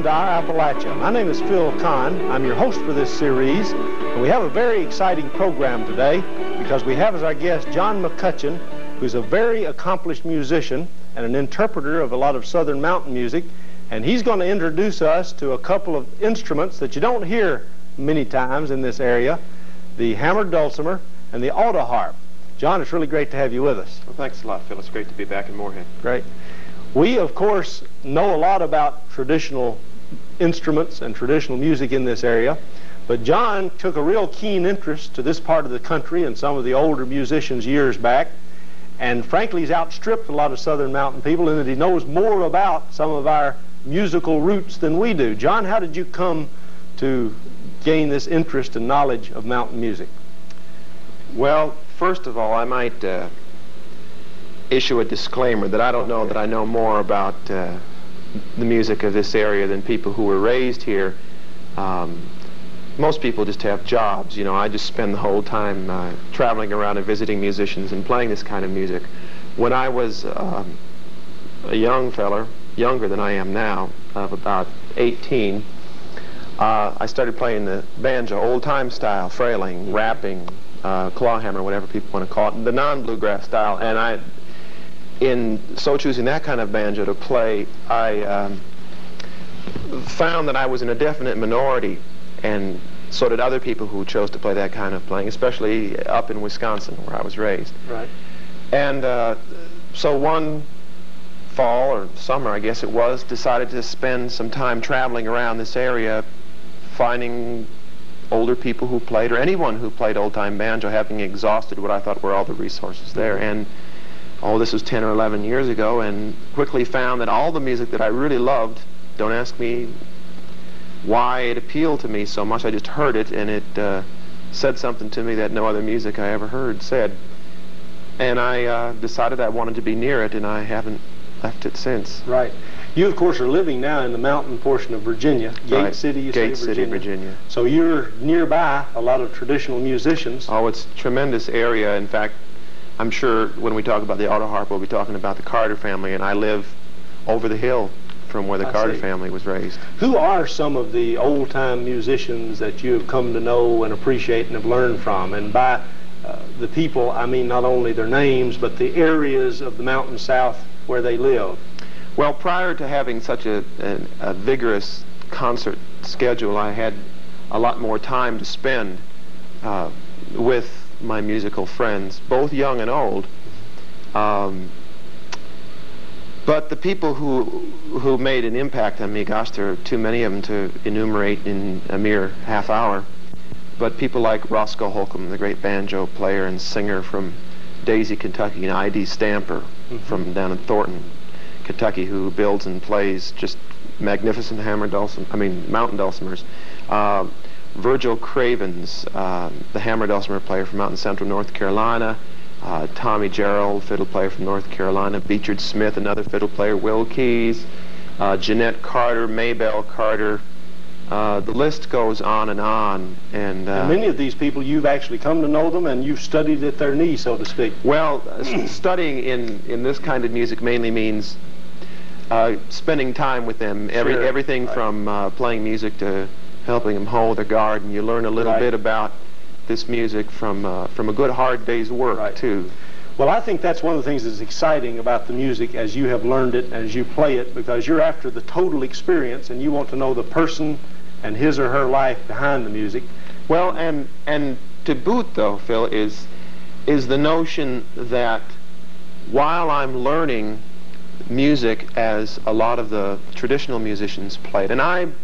to Our Appalachia. My name is Phil Conn. I'm your host for this series, and we have a very exciting program today because we have as our guest John McCutcheon, who's a very accomplished musician and an interpreter of a lot of Southern mountain music, and he's going to introduce us to a couple of instruments that you don't hear many times in this area, the hammered dulcimer and the autoharp. John, it's really great to have you with us. Well, thanks a lot, Phil. It's great to be back in Morehead. Great. We, of course, know a lot about traditional instruments and traditional music in this area, but John took a real keen interest to this part of the country and some of the older musicians years back, and frankly, he's outstripped a lot of Southern mountain people in that he knows more about some of our musical roots than we do. John, how did you come to gain this interest and knowledge of mountain music? Well, first of all, I might issue a disclaimer that I don't know that I know more about the music of this area than people who were raised here. Most people just have jobs. You know, I just spend the whole time traveling around and visiting musicians and playing this kind of music. When I was a young feller, younger than I am now, of about 18, I started playing the banjo, old-time style, frailing, rapping, clawhammer, whatever people want to call it, the non-bluegrass style. And in so choosing that kind of banjo to play, I found that I was in a definite minority, and so did other people who chose to play that kind of playing, especially up in Wisconsin, where I was raised. Right. And so one fall or summer, I guess it was, decided to spend some time traveling around this area, finding older people who played, or anyone who played old-time banjo, having exhausted what I thought were all the resources there. And this was 10 or 11 years ago, and quickly found that all the music that I really loved, don't ask me why it appealed to me so much, I just heard it, and it said something to me that no other music I ever heard said. And I decided I wanted to be near it, and I haven't left it since. Right. You, of course, are living now in the mountain portion of Virginia, Gate City, you say, Gate City, Virginia. So you're nearby a lot of traditional musicians. Oh, it's a tremendous area. In fact, I'm sure when we talk about the Autoharp, we'll be talking about the Carter family, and I live over the hill from where the Carter family was raised. Who are some of the old-time musicians that you have come to know and appreciate and have learned from? And by the people, I mean not only their names, but the areas of the mountain south where they live. Well, prior to having such a vigorous concert schedule, I had a lot more time to spend with my musical friends, both young and old. But the people who made an impact on me, gosh, there are too many of them to enumerate in a mere half hour. But people like Roscoe Holcomb, the great banjo player and singer from Daisy, Kentucky, and I.D. Stamper from down in Thornton, Kentucky, who builds and plays just magnificent mountain dulcimers. Virgil Cravens, the hammer dulcimer player from out in central North Carolina. Tommy Gerald, fiddle player from North Carolina. Beechard Smith, another fiddle player. Will Keyes, Jeanette Carter, Maybelle Carter. The list goes on and on. And many of these people, you've actually come to know them, and you've studied at their knee, so to speak. Well, studying in this kind of music mainly means spending time with them. Everything from playing music to helping them hoe their garden. You learn a little bit about this music from a good hard day's work, too. Well, I think that's one of the things that's exciting about the music as you have learned it and as you play it, because you're after the total experience and you want to know the person and his or her life behind the music. Well, and to boot, though, Phil, is the notion that while I'm learning music as a lot of the traditional musicians played, and I'm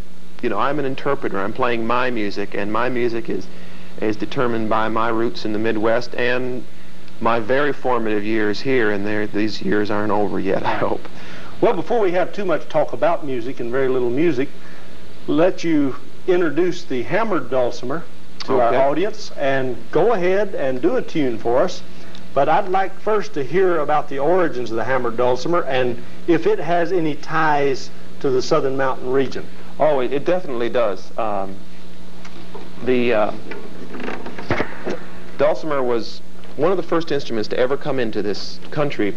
an interpreter, I'm playing my music, and my music is determined by my roots in the Midwest and my very formative years here, and these years aren't over yet, I hope. Well, before we have too much talk about music and very little music, let you introduce the hammered dulcimer to our audience, and go ahead and do a tune for us. But I'd like first to hear about the origins of the hammered dulcimer and if it has any ties to the Southern Mountain region. Oh, it definitely does. The dulcimer was one of the first instruments to ever come into this country.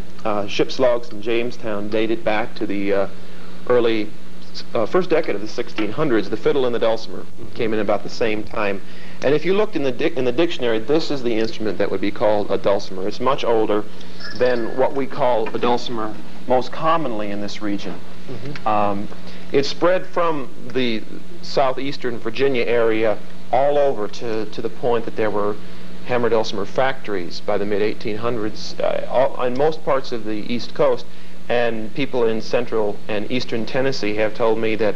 Ship's logs in Jamestown date it back to the early first decade of the 1600s, the fiddle and the dulcimer came in about the same time. And if you looked in the dictionary, this is the instrument that would be called a dulcimer. It's much older than what we call a dulcimer most commonly in this region. It spread from the southeastern Virginia area all over to the point that there were hammer dulcimer factories by the mid-1800s on most parts of the East Coast. And people in central and eastern Tennessee have told me that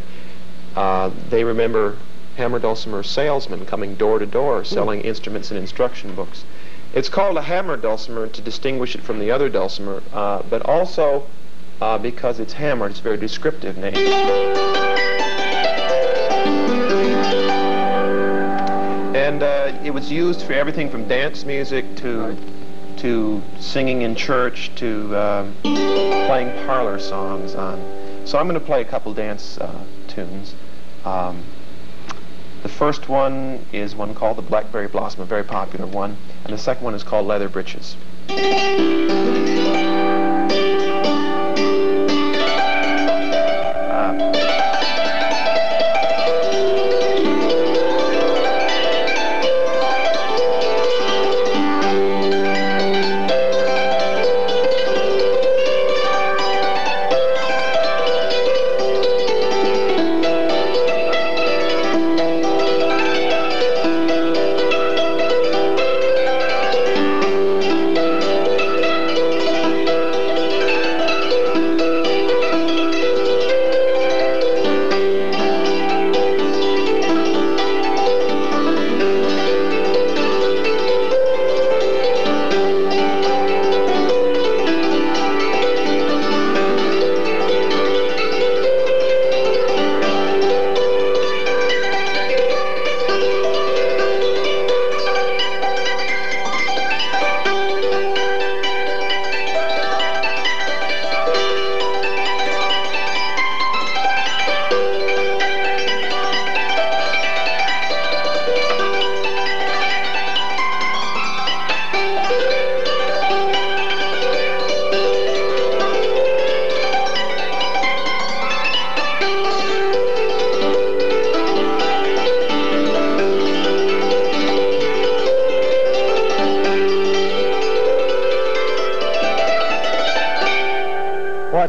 they remember hammer dulcimer salesmen coming door to door selling instruments and instruction books. It's called a hammer dulcimer to distinguish it from the other dulcimer, but also because it's hammered, it's a very descriptive name. And it was used for everything from dance music to singing in church to playing parlor songs on. So I'm going to play a couple dance tunes. The first one is one called the Blackberry Blossom, a very popular one, and the second one is called Leather Breeches.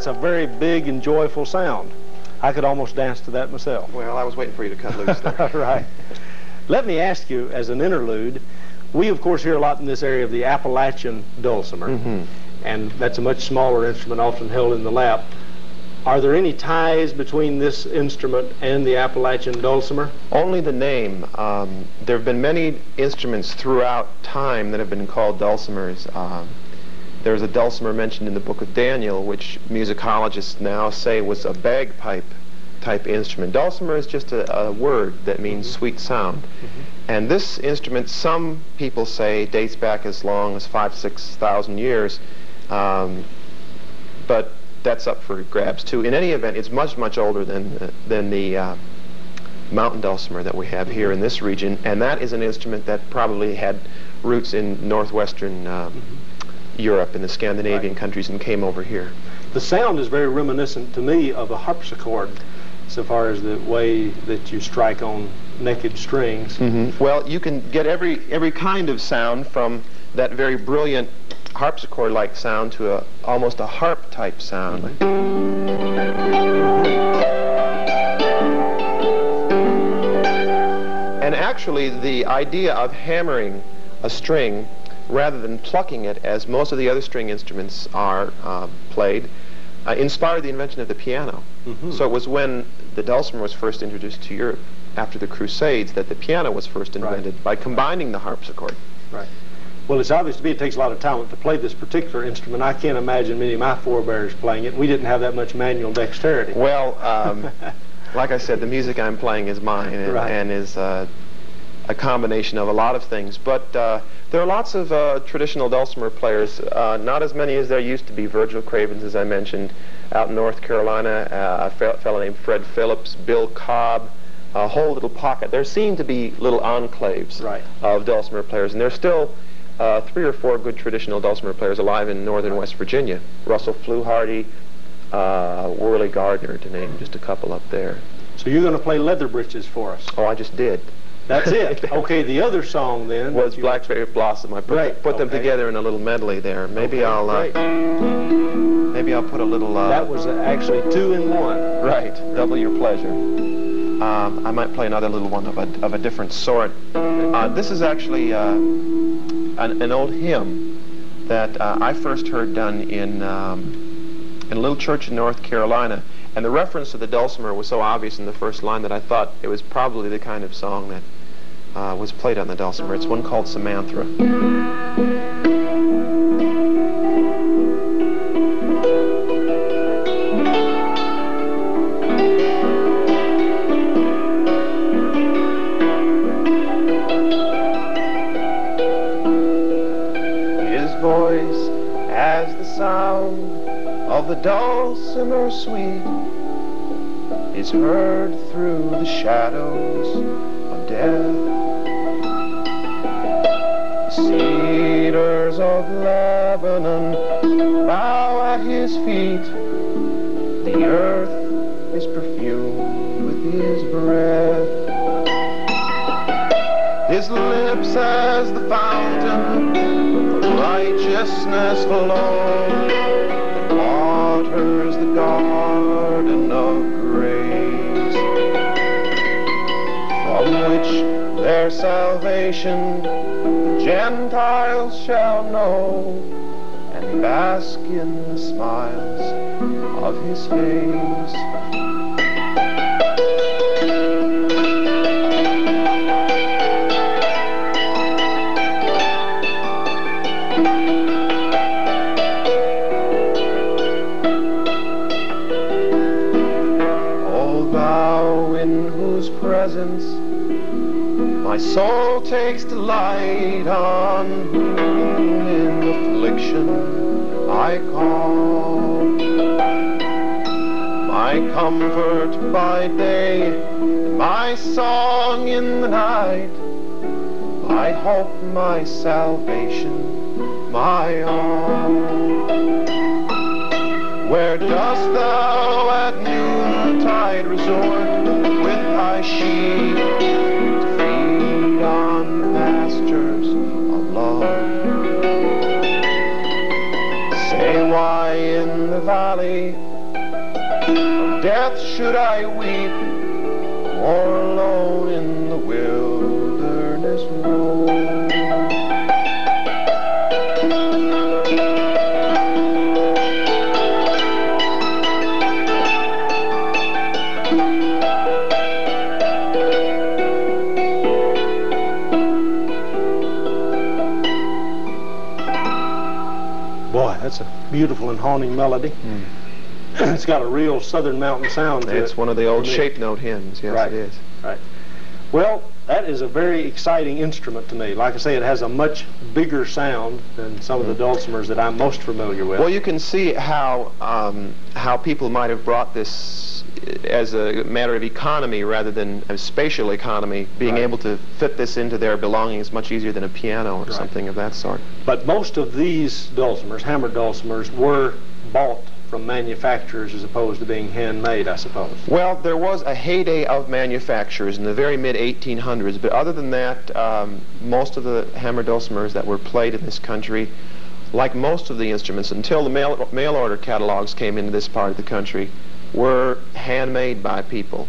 That's a very big and joyful sound. I could almost dance to that myself. Well, I was waiting for you to cut loose there. Right. Let me ask you, as an interlude, we of course hear a lot in this area of the Appalachian dulcimer, and that's a much smaller instrument, often held in the lap. Are there any ties between this instrument and the Appalachian dulcimer? Only the name. There have been many instruments throughout time that have been called dulcimers. There's a dulcimer mentioned in the book of Daniel, which musicologists now say was a bagpipe type instrument. Dulcimer is just a word that means sweet sound. And this instrument, some people say, dates back as long as 5,000–6,000 years, but that's up for grabs too. In any event, it's much, much older than the mountain dulcimer that we have here in this region, and that is an instrument that probably had roots in northwestern Europe and the Scandinavian countries and came over here. The sound is very reminiscent to me of a harpsichord, so far as the way that you strike on naked strings. Well, you can get every kind of sound, from that very brilliant harpsichord-like sound to almost a harp-type sound. And actually, the idea of hammering a string rather than plucking it, as most of the other string instruments are played, inspired the invention of the piano. So it was when the dulcimer was first introduced to Europe after the Crusades that the piano was first invented, by combining the harpsichord. Right. Well, it's obvious to me it takes a lot of talent to play this particular instrument. I can't imagine many of my forebears playing it. We didn't have that much manual dexterity. Well, like I said, the music I'm playing is mine, and is a combination of a lot of things. But there are lots of traditional dulcimer players, not as many as there used to be. Virgil Cravens, as I mentioned, out in North Carolina, a fellow named Fred Phillips, Bill Cobb, a whole little pocket. There seem to be little enclaves of dulcimer players, and there's still 3 or 4 good traditional dulcimer players alive in northern West Virginia. Russell Fluharty, Whirly Gardner, to name just a couple up there. So you're going to play Leather Breeches for us? Oh, I just did. That's it. Okay, the other song then was Blackberry Blossom. I put them together in a little medley there. Maybe I'll put a little. That was actually 2 in 1. Right, double your pleasure. I might play another little one of a different sort. This is actually an old hymn that I first heard done in a little church in North Carolina. And the reference to the dulcimer was so obvious in the first line that I thought it was probably the kind of song that was played on the dulcimer. It's one called Samantha. His voice has the sound of the dulcimer sweet, is heard through the shadows of death. The cedars of Lebanon bow at his feet. The earth is perfumed with his breath. His lips as the fountain of righteousness flow, waters the garden of grace, from which their salvation the Gentiles shall know, and bask in the smiles of his face. Presence my soul takes delight, on whom in affliction I call. My comfort by day, my song in the night, my hope, my salvation, my all. Where dost thou at noontide resort with thy sheep to feed on the pastures of love? Say, why in the valley of death should I weep, or alone in the wilderness roam? That's a beautiful and haunting melody. It's got a real southern mountain sound to it. It's one of the old shape note hymns. Yes, right. It is. Right. Well, that is a very exciting instrument to me. Like I say, it has a much bigger sound than some of the dulcimers that I'm most familiar with. Well, you can see how people might have brought this as a matter of economy rather than a spatial economy, being able to fit this into their belongings much easier than a piano or something of that sort. But most of these dulcimers, hammered dulcimers, were bought from manufacturers as opposed to being handmade, I suppose. Well, there was a heyday of manufacturers in the very mid-1800s, but other than that, most of the hammered dulcimers that were played in this country, like most of the instruments, until the mail order catalogs came into this part of the country, were handmade by people.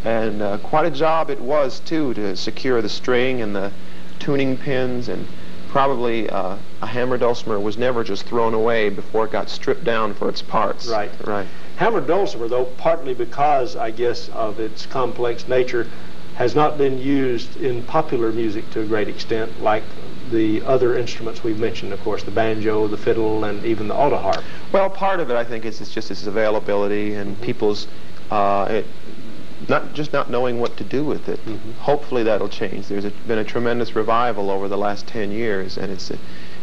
And quite a job it was, too, to secure the string and the tuning pins, and probably a hammered dulcimer was never just thrown away before it got stripped down for its parts. Right. Right. Hammered dulcimer, though, partly because, I guess, of its complex nature, has not been used in popular music to a great extent, like the other instruments we've mentioned, of course, the banjo, the fiddle, and even the autoharp. Well, part of it, I think, is it's just its availability and people's not knowing what to do with it. Hopefully that'll change. There's been a tremendous revival over the last 10 years, and it's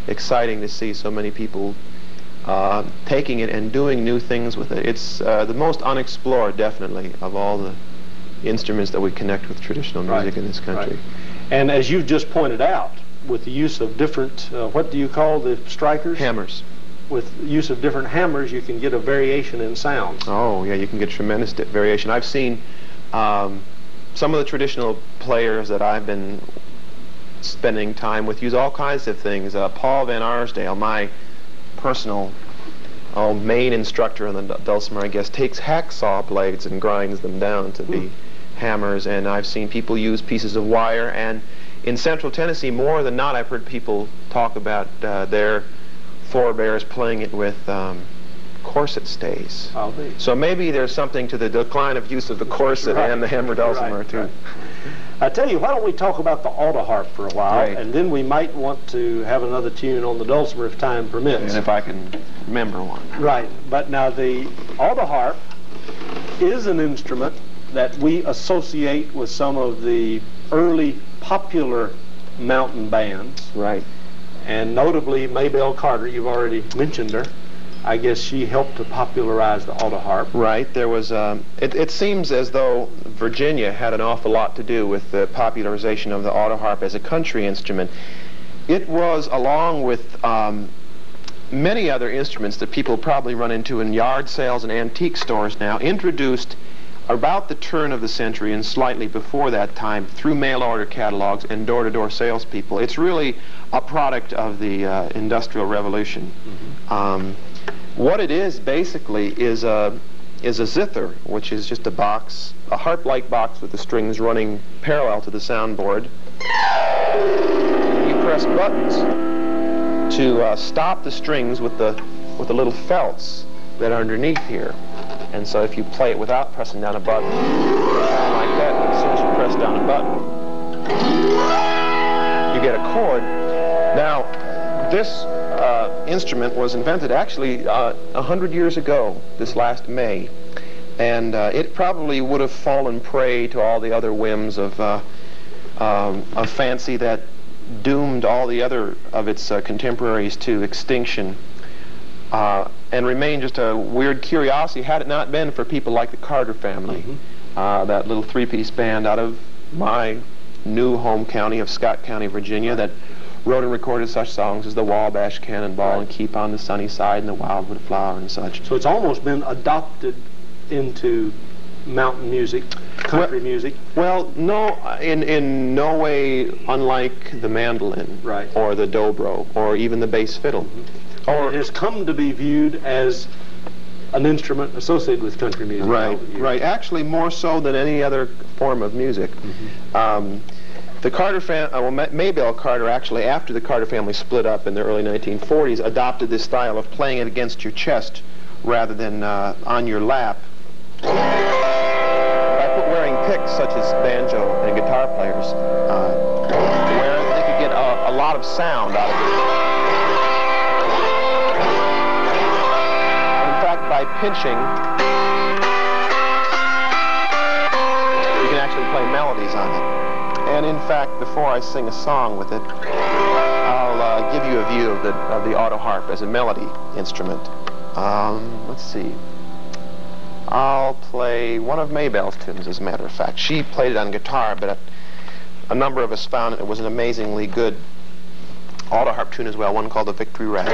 exciting to see so many people taking it and doing new things with it. It's the most unexplored, definitely, of all the instruments that we connect with traditional music in this country. And as you've just pointed out, with the use of different, what do you call the strikers? Hammers. with use of different hammers, you can get a variation in sound. Oh, yeah, you can get tremendous variation. I've seen some of the traditional players that I've been spending time with use all kinds of things. Paul Van Arsdale, my personal main instructor in the dulcimer, I guess, takes hacksaw blades and grinds them down to be hammers, and I've seen people use pieces of wire, and in Central Tennessee, more than not, I've heard people talk about their forebears playing it with corset stays. So maybe there's something to the decline of use of the corset and the hammer dulcimer, too. Right. I tell you, why don't we talk about the Autoharp for a while, and then we might want to have another tune on the dulcimer if time permits. And if I can remember one. Right, but now the Autoharp is an instrument that we associate with some of the early popular mountain bands. Right. And notably Maybelle Carter, you've already mentioned her. I guess she helped to popularize the Autoharp. Right. There was, it seems as though Virginia had an awful lot to do with the popularization of the Autoharp as a country instrument. It was, along with many other instruments that people probably run into in yard sales and antique stores now, introduced about the turn of the century and slightly before that time through mail order catalogs and door-to-door salespeople. It's really a product of the Industrial Revolution. What it is basically is a zither, which is just a box, a harp-like box with the strings running parallel to the soundboard. You press buttons to stop the strings with the little felts that are underneath here. And so if you play it without pressing down a button, like that, as soon as you press down a button, you get a chord. Now, this instrument was invented actually 100 years ago, this last May, and it probably would have fallen prey to all the other whims of fancy that doomed all the other of its contemporaries to extinction. And remained just a weird curiosity had it not been for people like the Carter family, that little three-piece band out of my new home county of Scott County, Virginia, that wrote and recorded such songs as the Wabash Cannonball and Keep on the Sunny Side and the Wildwood Flower and such. So it's almost been adopted into mountain music, country music. Well, no, in no way unlike the mandolin, or the dobro, or even the bass fiddle. Or it has come to be viewed as an instrument associated with country music. Right. Actually, more so than any other form of music. The Carter family, Maybelle Carter, actually, after the Carter family split up in the early 1940s, adopted this style of playing it against your chest rather than on your lap. By wearing picks, such as banjo and guitar players, where they could get a lot of sound out of it. By pinching, you can actually play melodies on it. And in fact, before I sing a song with it, I'll give you a view of the Autoharp as a melody instrument. Let's see. I'll play one of Maybelle's tunes, as a matter of fact. She played it on guitar, but a number of us found it was an amazingly good Autoharp tune as well, one called the Victory Rag.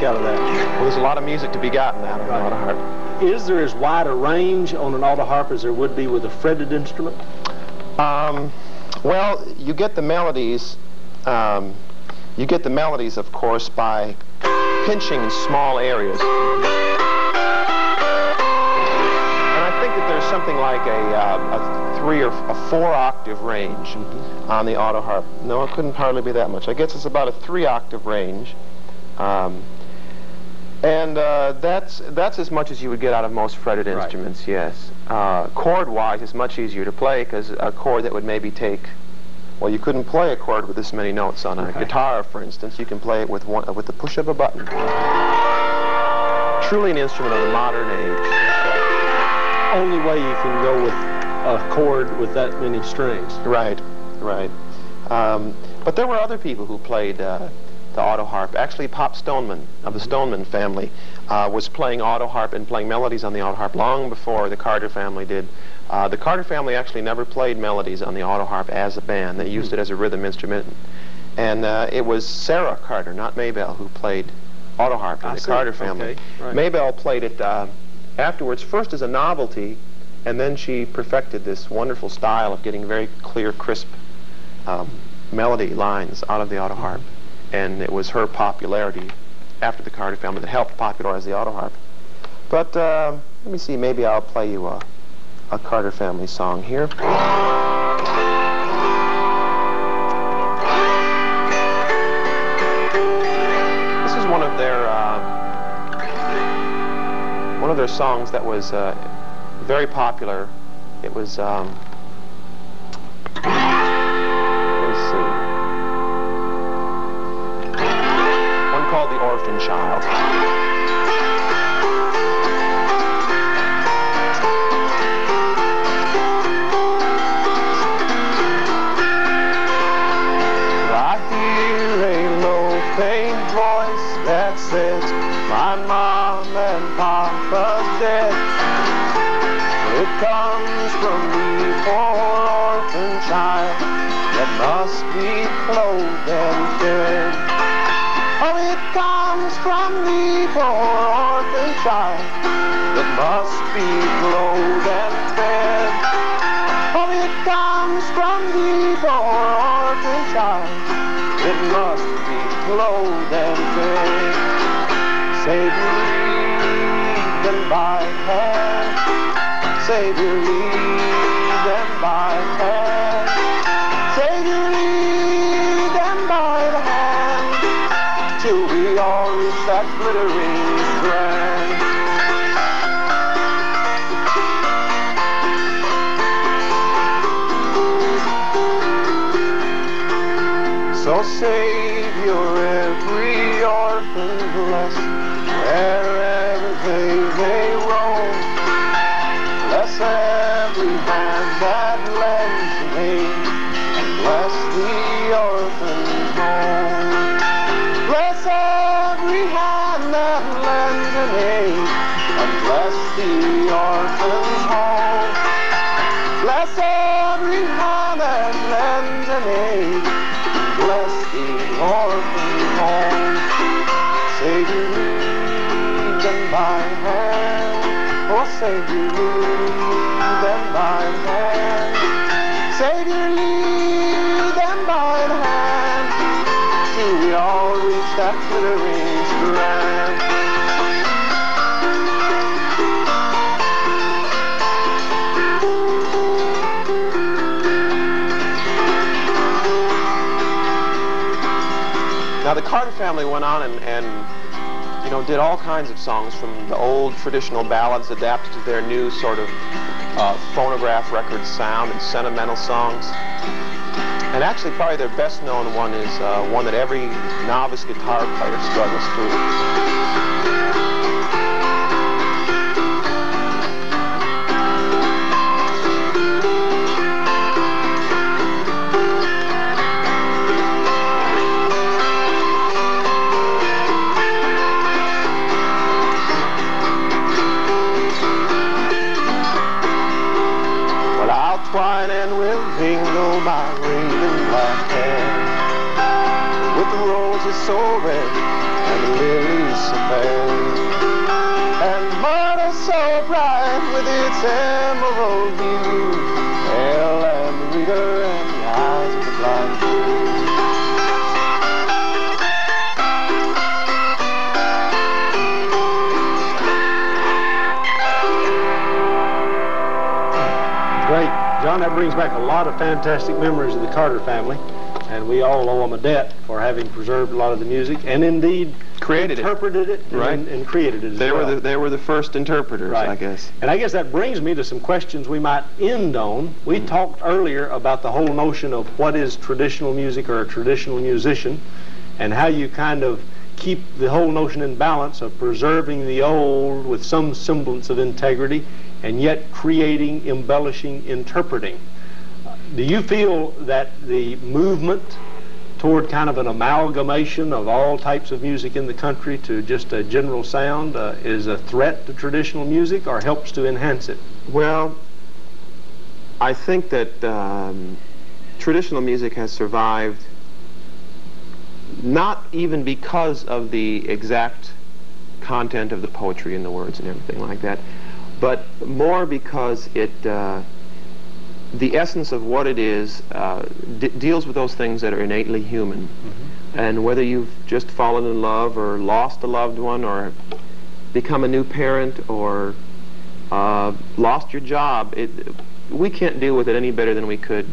Out of that. Well, there's a lot of music to be gotten out of an Autoharp. Is there as wide a range on an Autoharp as there would be with a fretted instrument? Well, you get the melodies. You get the melodies, of course, by pinching small areas. And I think that there's something like a 3 or a 4 octave range on the Autoharp. No, it couldn't hardly be that much. I guess it's about a 3 octave range. That's as much as you would get out of most fretted instruments, yes. Chord-wise, it's much easier to play because a chord that would maybe take, well, you couldn't play a chord with this many notes on a guitar, for instance. You can play it with the push of a button. Truly an instrument of the modern age. Only way you can go with a chord with that many strings. Right, right. But there were other people who played the Autoharp. Actually, Pop Stoneman of the Stoneman family was playing Autoharp and playing melodies on the Autoharp long before the Carter family did. The Carter family actually never played melodies on the Autoharp as a band. They used it as a rhythm instrument. And it was Sarah Carter, not Maybelle, who played Autoharp in the Carter family. Okay. Right. Maybelle played it afterwards, first as a novelty, and then she perfected this wonderful style of getting very clear, crisp melody lines out of the Autoharp. And it was her popularity after the Carter family that helped popularize the Autoharp. But let me see, maybe I'll play you a Carter family song here. This is one of their songs that was very popular. It was let me see. Called The Orphan Child. I hear a low, faint voice that says, my mom and papa's dead. It comes from me, poor orphan child, that must be clothed and fed. Oh, it comes from the poor orphan child that must be clothed and fed. Oh, it comes from the poor orphan child that must be clothed and fed. Savior, lead them by hand. Savior, lead them by hand. Savior, lead them by the hand, till we all reach that glittering strand. So Savior, every orphan bless, wherever they may roam. Bless every hand that lends an aid, and bless the orphan's home. Bless every hand that lends an aid, and bless the orphan's home. Bless every hand that lends an aid, and bless the orphan's home. Savior, lead them by hand. Oh, Savior, lead them by hand. Savior, lead them by the hand, till we all reach that glittering strand. Now the Carter family went on and you know, did all kinds of songs, from the old traditional ballads adapted to their new sort of phonograph record sound, and sentimental songs. And actually probably their best known one is one that every novice guitar player struggles through. Twine and will mingle my raven black hair with the roses so red and the lilies so fair, and myrtle so bright with its emerald hue, pale and the reader and the John, that brings back a lot of fantastic memories of the Carter family, and we all owe them a debt for having preserved a lot of the music and indeed interpreted it right. and created it as well. They were the first interpreters, right. I guess. And I guess that brings me to some questions we might end on. We talked earlier about the whole notion of what is traditional music or a traditional musician, and how you kind of keep the whole notion in balance of preserving the old with some semblance of integrity and yet creating, embellishing, interpreting. Do you feel that the movement toward kind of an amalgamation of all types of music in the country to just a general sound is a threat to traditional music or helps to enhance it? Well, I think that traditional music has survived not even because of the exact content of the poetry and the words and everything like that, but more because it the essence of what it is deals with those things that are innately human. Mm-hmm. And whether you've just fallen in love or lost a loved one or become a new parent or lost your job, we can't deal with it any better than we could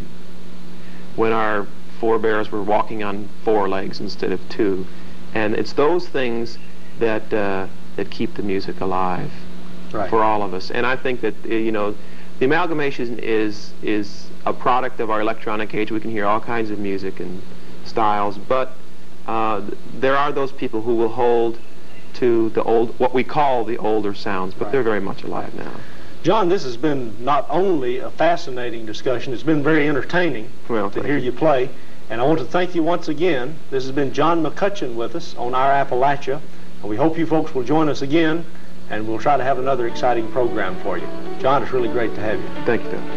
when our forebears were walking on 4 legs instead of 2. And it's those things that that keep the music alive, right, for all of us. And I think that the amalgamation is a product of our electronic age. We can hear all kinds of music and styles, but there are those people who will hold to the old, what we call the older sounds, but right, they're very much alive now. John, this has been not only a fascinating discussion, it's been very entertaining to hear you play. And I want to thank you once again. This has been John McCutcheon with us on Our Appalachia. And we hope you folks will join us again, and we'll try to have another exciting program for you. John, it's really great to have you. Thank you, Bill.